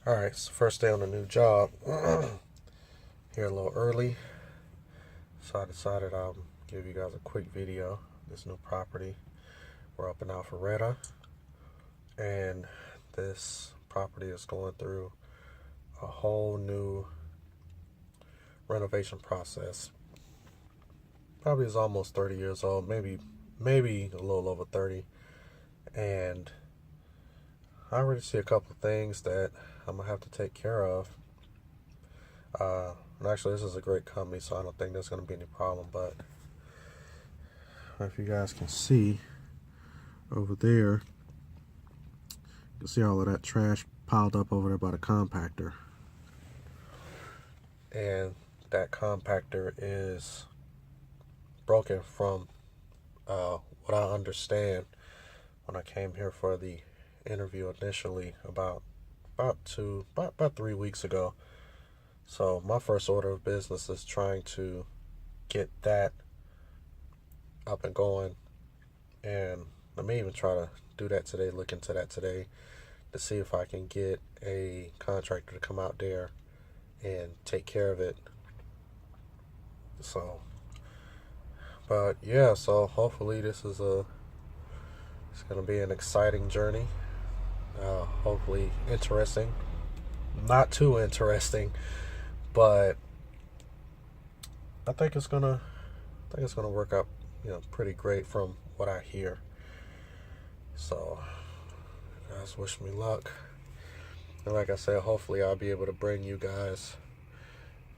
Alright, it's the first day on the new job. Here a little early. So I decided I'll give you guys a quick video. This new property. We're up in Alpharetta. And this property is going through a whole new renovation process. Probably is almost 30 years old, maybe a little over 30. And I already see a couple of things that I'm gonna have to take care of. And actually, this is a great company, so I don't think there's gonna be any problem. But if you guys can see over there, you can see all of that trash piled up over there by the compactor. And that compactor is broken from what I understand when I came here for the interview initially about 3 weeks ago. So my first order of business is trying to get that up and going, and I may even try to do that today, look into that today to see if I can get a contractor to come out there and take care of it. So, but yeah, so hopefully this is it's gonna be an exciting journey. Hopefully interesting, not too interesting, but I think it's gonna work out, pretty great from what I hear. So, guys, wish me luck. And like I said, hopefully I'll be able to bring you guys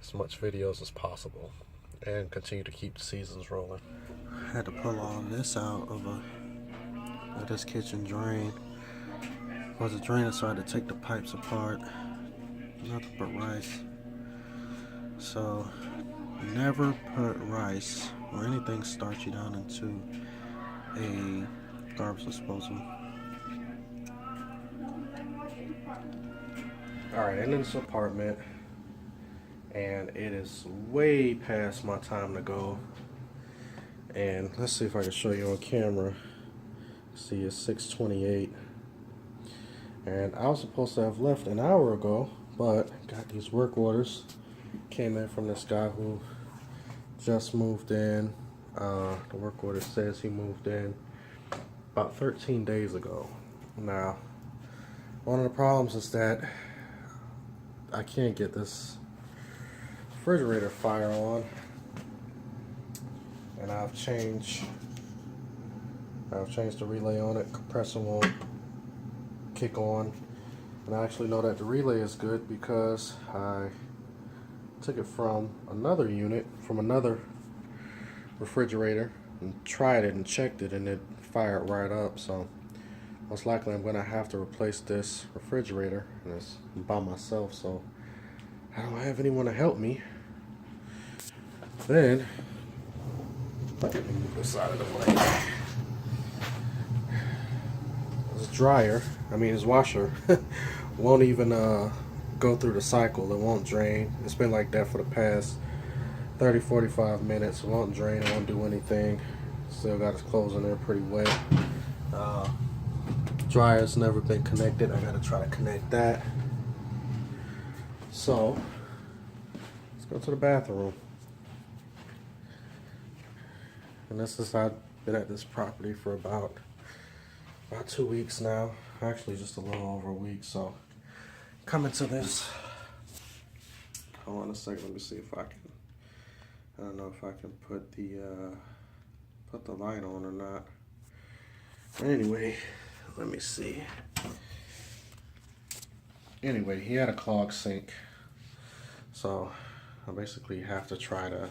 as much videos as possible and continue to keep the seasons rolling. I had to pull all this out of this kitchen drain. Was a drainer, so I had to take the pipes apart. Nothing but rice. So never put rice or anything starchy down into a garbage disposal. Alright, in this apartment, and it is way past my time to go. And let's see if I can show you on camera. See, it's 6:28. And I was supposed to have left an hour ago, but got these work orders. Came in from this guy who just moved in. The work order says he moved in about 13 days ago. Now, one of the problems is that I can't get this refrigerator fire on, and I've changed the relay on it. Compressor won't kick on, and I actually know that the relay is good because I took it from another unit, from another refrigerator, and tried it and checked it, and it fired right up. So most likely I'm gonna have to replace this refrigerator, and it's by myself, so I don't have anyone to help me. Then let me move this out of the way. His dryer, his washer, won't even go through the cycle. It won't drain. It's been like that for the past 30-45 minutes. It won't drain. It won't do anything. Still got his clothes in there pretty wet. Dryer's never been connected. I gotta try to connect that. So let's go to the bathroom. And this is, I've been at this property for about 2 weeks now. Actually, just a little over a week. So coming to this. Hold on a second. Let me see if I can. I don't know if I can put the light on or not. Anyway, let me see. Anyway, he had a clogged sink, so I basically have to try to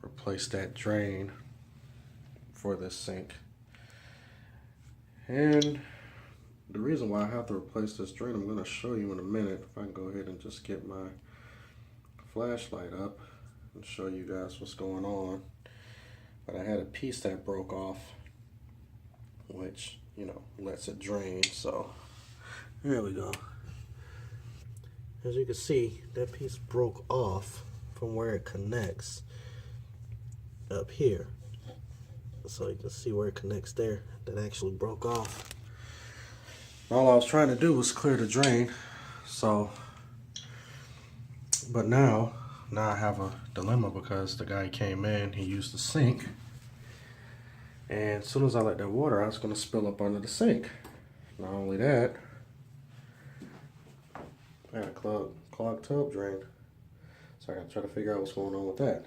replace that drain for this sink. And the reason why I have to replace this drain, I'm going to show you in a minute. If I can go ahead and just get my flashlight up and show you guys what's going on. But I had a piece that broke off, which, lets it drain. So there we go. As you can see, that piece broke off from where it connects up here. So you can see where it connects there. That actually broke off. All I was trying to do was clear the drain. So, but now I have a dilemma because the guy came in, he used the sink, and as soon as I let that water out, it's gonna spill up under the sink. Not only that, I got a clogged tub drain. So I gotta try to figure out what's going on with that.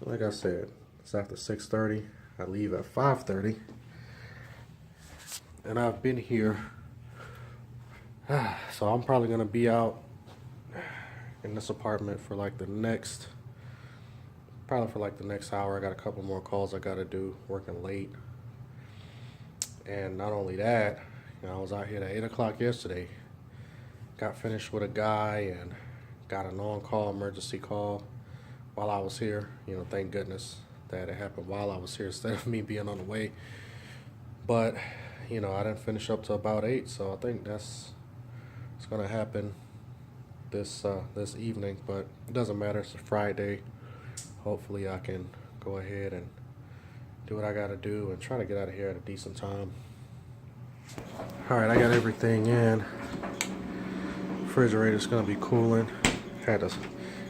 Like I said, it's after 6:30. I leave at 5:30. And I've been here. So I'm probably gonna be out in this apartment for like the next hour. I got a couple more calls I gotta do, working late. And not only that, I was out here at 8 o'clock yesterday. Got finished with a guy and got an on-call emergency call while I was here. Thank goodness that it happened while I was here instead of me being on the way. But, I didn't finish up till about 8, so I think it's gonna happen this evening, but it doesn't matter. It's a Friday. Hopefully I can go ahead and do what I gotta do and try to get out of here at a decent time. Alright, I got everything in. Refrigerator's gonna be cooling. Had to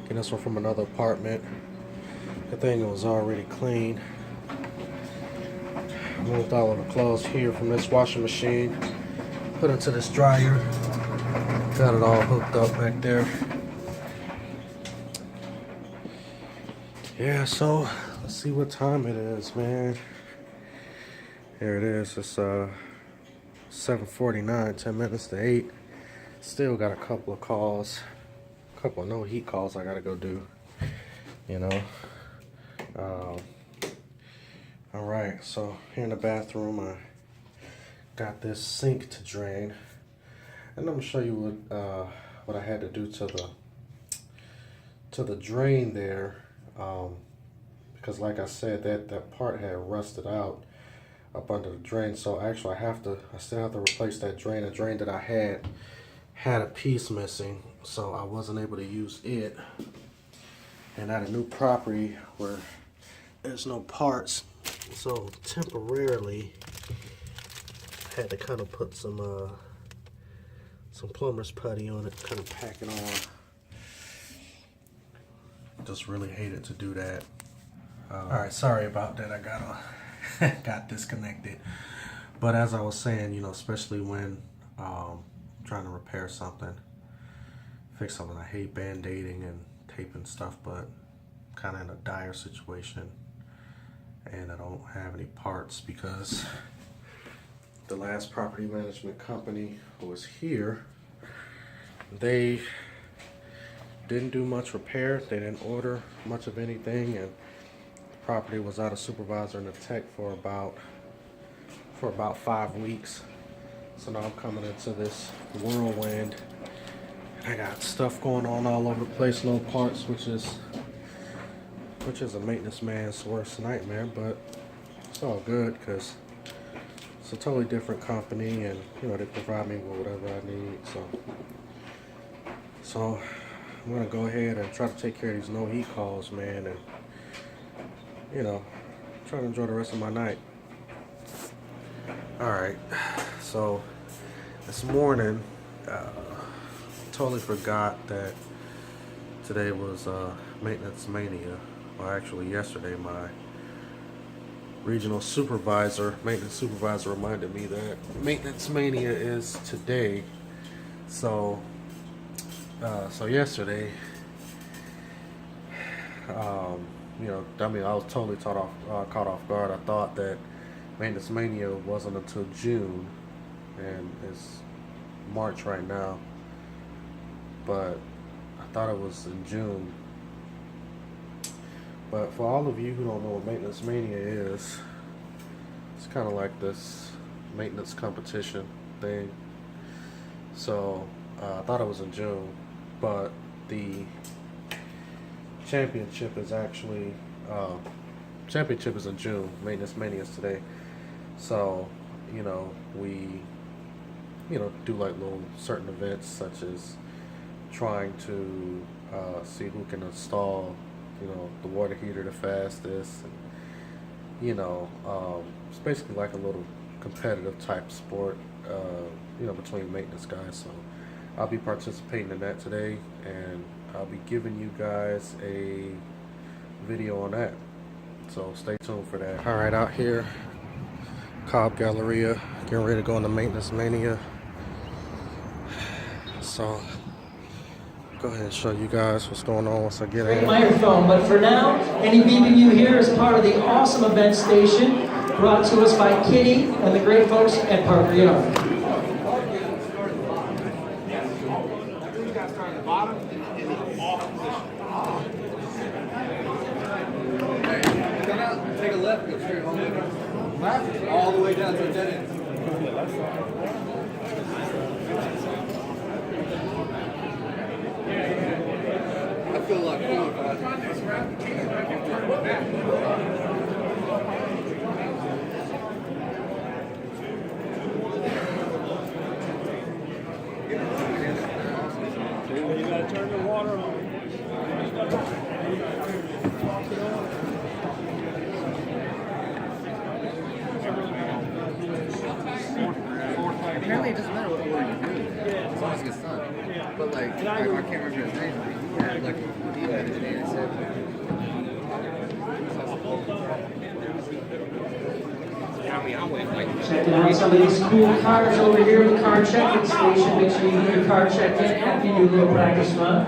get this one from another apartment. The thing was already clean. Moved all of the clothes here from this washing machine. Put into this dryer. Got it all hooked up back there. Yeah, so let's see what time it is, man. Here it is. It's 7:49, 10 minutes to 8. Still got a couple of calls, a couple of no heat calls I gotta go do. All right, so here in the bathroom, I got this sink to drain, and I'm gonna show you what I had to do to the drain there, because like I said, that part had rusted out up under the drain. So actually, I still have to replace that drain. The drain that I had a piece missing, so I wasn't able to use it. And at a new property where there's no parts, so temporarily had to kind of put some plumber's putty on it, kind of pack it on. Just really hated to do that. All right, sorry about that. I got disconnected. But as I was saying, especially when trying to repair something, fix something, I hate band-aiding and taping stuff, but kind of in a dire situation, and I don't have any parts because the last property management company who was here, they didn't do much repair. They didn't order much of anything, and the property was out of supervisor and a tech for about 5 weeks. So now I'm coming into this whirlwind. I got stuff going on all over the place, no parts, which is a maintenance man's worst nightmare, but it's all good because it's a totally different company, and they provide me with whatever I need. So I'm gonna go ahead and try to take care of these no heat calls, man, and try to enjoy the rest of my night. All right, so this morning, totally forgot that today was Maintenance Mania. Well, actually yesterday, my regional supervisor, maintenance supervisor, reminded me that Maintenance Mania is today. So yesterday, I was totally caught off guard. I thought that Maintenance Mania wasn't until June, and it's March right now, but I thought it was in June. But for all of you who don't know what Maintenance Mania is, it's kind of like this maintenance competition thing. So I thought it was in June, but the championship is actually in June. Maintenance Mania is today. So we do like little certain events, such as trying to see who can install the water heater the fastest, and it's basically like a little competitive type sport between maintenance guys. So I'll be participating in that today, and I'll be giving you guys a video on that. So stay tuned for that. All right, out here, Cobb Galleria, getting ready to go into Maintenance Mania. So go ahead and show you guys what's going on once I get in. Microphone, but for now, any beeping you hear is part of the awesome event station brought to us by Kitty and the great folks at Parker Yard. Take a left, go straight home. Left? All the way down to the dead end. I feel a lot cooler if I You gotta turn the water on. Apparently it doesn't matter what order you do it, as long as it gets done. But like, I can't remember his name, but he had like, he had his name and said, Checking out some of these cool cars over here at the car checking station. Make sure you get your car checked in after you do a little practice run.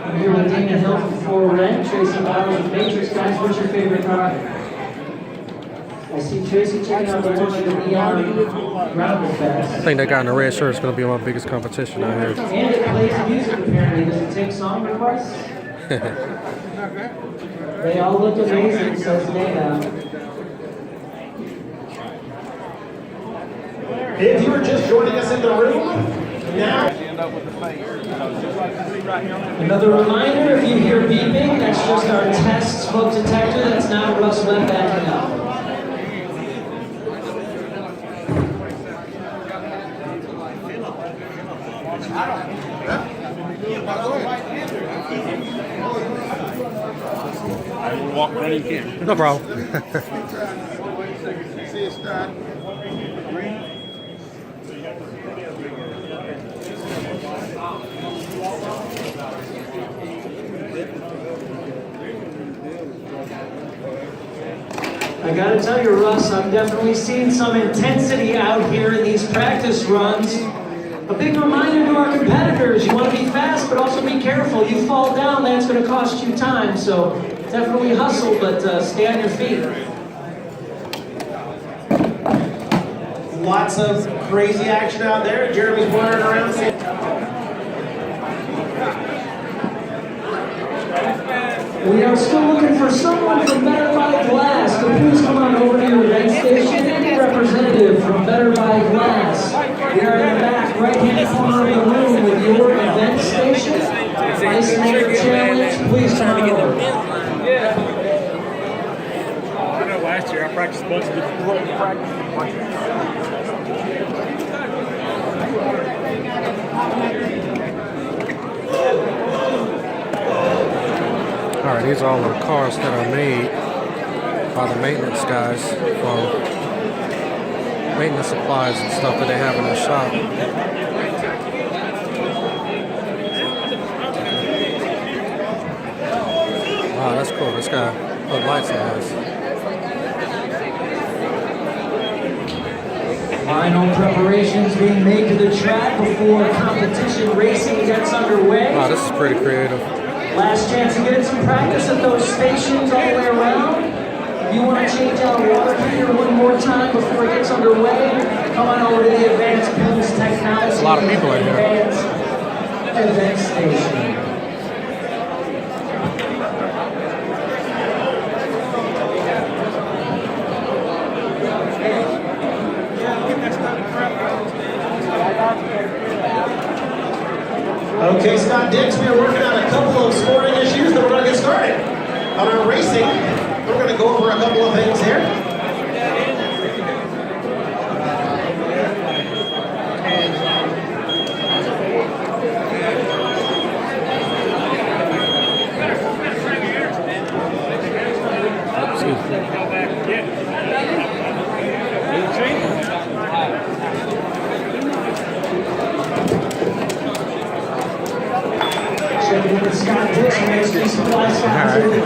I'm here with Dana Hill from For Rent, Tracy Bowers with Matrix. Guys, what's your favorite car? I see Tracy checking out the one with the neon round I effects. think that guy in the red shirt is going to be my biggest competition out here. And it plays music apparently. Does it take song requests? They all look amazing, says Dana. If you were just joining us in the room, now. Another reminder, if you hear beeping, that's just our test smoke detector. That's not Russ Webb backing up. I will walk right in here. No problem. See it start. I gotta tell you, Russ, I'm definitely seeing some intensity out here in these practice runs. A big reminder to our competitors, you want to be fast, but also be careful. You fall down, that's going to cost you time, so definitely hustle, but stay on your feet. Lots of crazy action out there. Jeremy's wandering around. We are still looking for someone from Better by Glass. So please come on over to your event station. Any representative from Better by Glass. We are in the back right-hand corner of the room with your event station. Ice Maker Challenge. Please come on over. I know last year I practiced a bunch of different practice. All right, these are all the cars that are made by the maintenance guys from maintenance supplies and stuff that they have in their shop. Wow, that's cool. This guy put lights on this. Final preparations being made to the track before competition racing gets underway. Wow, this is pretty creative. Last chance to get some practice at those stations all the way around. If you want to change out a water heater one more time before it gets underway, come on over to the Advanced Pools Technology. There's a lot of people in here. Advanced Event Station. Okay, Scott Dix, we are working on a couple of scoring issues, then we're going to get started. On our racing, we're going to go over a couple of things here.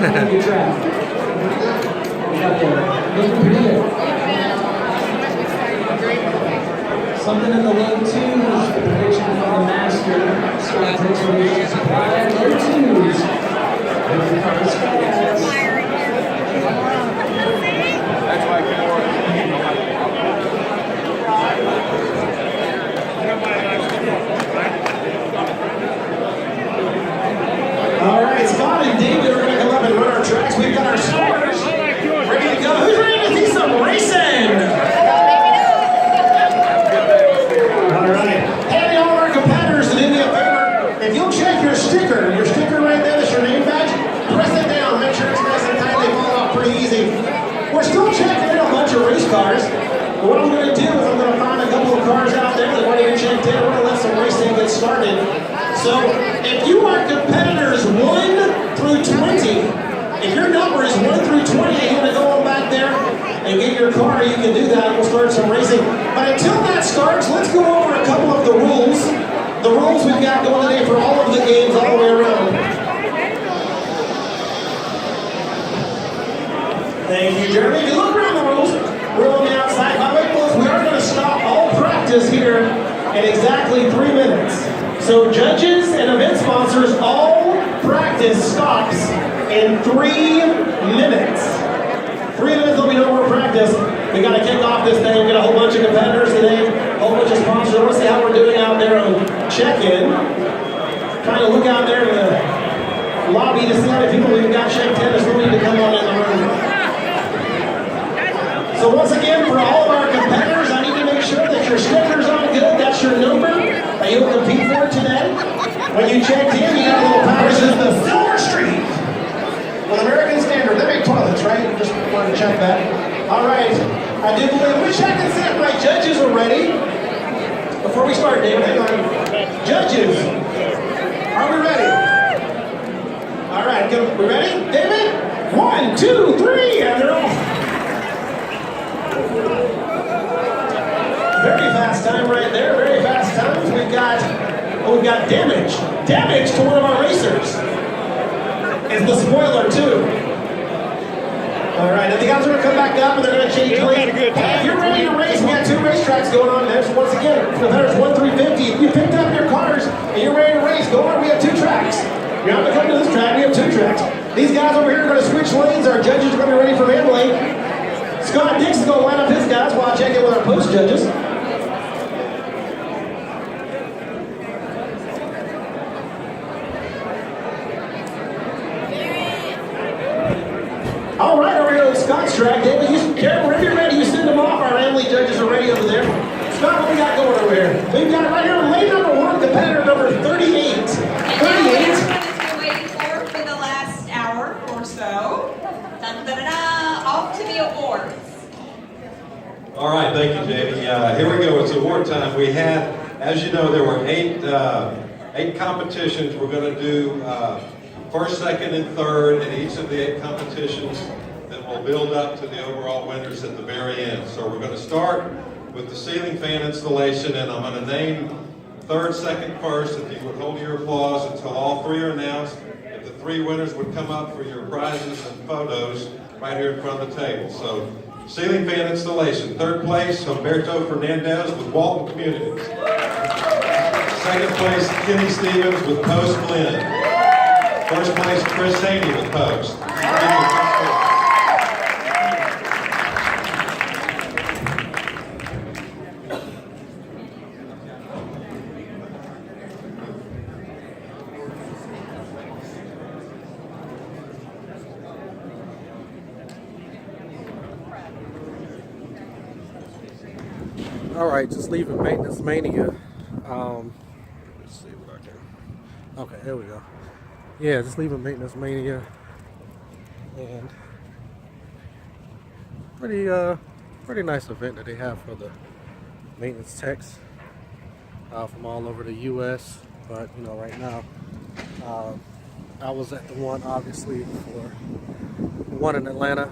on your track. Up there. Looking pretty good. Something in the low twos. The prediction from the master. Scott Texel Supply. Low twos. The car's fast. That's why I can't work. All right, Scott and David are going to come up and run our tracks. We've got our scores ready to go. Who's ready to see some racing? All right. Hey, all our competitors, and do me a favor. If you'll check your sticker right there, that's your name badge, press it down. Make sure it's nice and tight. They fall off pretty easy. We're still checking in a bunch of race cars. But what I'm going to do is I'm going to find a couple of cars out there that want to get checked in. We're going to let some racing get started. So if you are competitors 1 through 20, if your number is 1 through 20 and you want to go on back there and get your car, you can do that. We'll start some racing. But until that starts, let's go over a couple of the rules. The rules we've got going today for all of the games all the way around. Thank you, Jeremy. If you look around the rules, we're on the outside. By the way, folks, we are going to stop all practice here in exactly 3 minutes. So judges and event sponsors, all practice stops in 3 minutes. 3 minutes will be no more practice. We got to kick off this thing. We got a whole bunch of competitors today, a whole bunch of sponsors. I want to see how we're doing out there on check-in. Trying to look out there in the lobby to see how many people we've got checked in. There's no need to come on in the room. So once again, for all of our competitors, I need to make sure that your sticker's on good. That's your number that you'll compete for today. When you checked in, you got a little power. This is the Silver Street with American Standard. They make toilets, right? Just wanted to check that. All right. I do believe we check and see if my judges are ready. Before we start, David, hang on. Judges, are we ready? All right, we ready? David? 1, 2, 3, and they're off. Very fast time right there, very fast times. We've got damage. Damage to one of our racers. Is the spoiler too. All right, now the guys are going to come back up and they're going to change lanes. Hey, if you're ready to race, we got 2 racetracks going on there. So once again, competitors 1 through 50. If you picked up your cars and you're ready to race, go on. We have 2 tracks. You're not going to come to this track, we have 2 tracks. These guys over here are going to switch lanes. Our judges are going to be ready for their lane. Scott Dix is going to line up his guys while I check in with our post judges. All right, over here on Scott's track. David, Karen, whenever you're ready, you send them off. Our family judges are ready over there. Scott, what we got going over here? We've got right here on lane number 1, competitor number 38. 38. Everyone has been waiting for the last hour or so. Dun, da, da, da, off to the awards. All right, thank you, Jamie. Here we go. It's award time. We had, as you know, there were 8 competitions. We're going to do first, second, and third in each of the 8 competitions that will build up to the overall winners at the very end. So we're going to start with the ceiling fan installation, and I'm going to name third, second, first. If you would hold your applause until all 3 are announced. If the 3 winners would come up for your prizes and photos right here in front of the table. So ceiling fan installation. Third place, Humberto Fernandez with Walton Communities. Second place, Kenny Stevens with Post Glen. First place, Chris Haney with Post. All right, just leaving Maintenance Mania. Let's see what I can. Okay, there we go. Yeah, just leaving Maintenance Mania, and pretty nice event that they have for the maintenance techs from all over the U.S. But you know, right now, I was at the one obviously for one in Atlanta,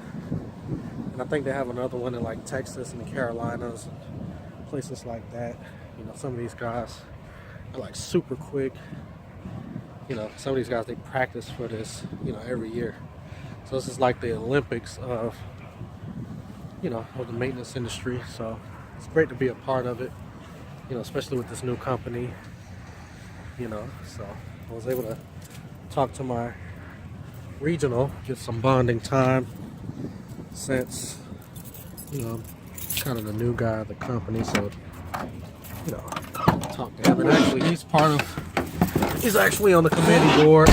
and I think they have another one in like Texas and the Carolinas. Places like that. You know, some of these guys are like super quick. You know, some of these guys, they practice for this, you know, every year. So this is like the Olympics of, you know, of the maintenance industry. So it's great to be a part of it, you know, especially with this new company, you know. So I was able to talk to my regional, get some bonding time since, you know, kind of the new guy of the company. So, you know, talk to him. And actually, he's actually on the committee board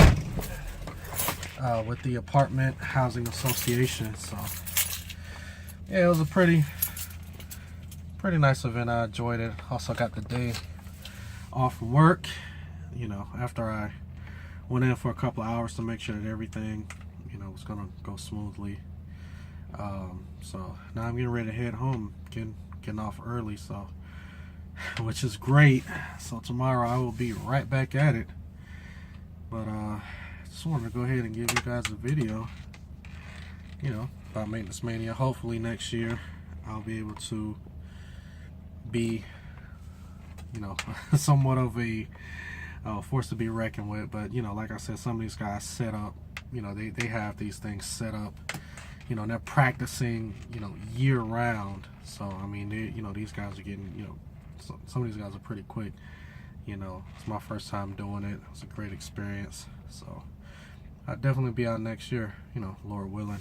with the Apartment Housing Association. So, yeah, it was a pretty nice event. I enjoyed it. Also got the day off from work, you know, after I went in for a couple of hours to make sure that everything, you know, was gonna go smoothly. So now I'm getting ready to head home, getting off early, so, which is great. So tomorrow I will be right back at it. But just wanted to go ahead and give you guys a video, you know, about Maintenance Mania. Hopefully next year I'll be able to be, you know, somewhat of a force to be reckoned with. But, you know, like I said, some of these guys set up, you know, they have these things set up, you know, and they're practicing, you know, year round. So I mean, you know, these guys are getting, you know, some of these guys are pretty quick. You know, it's my first time doing it. It was a great experience. So I'll definitely be out next year, you know, Lord willing.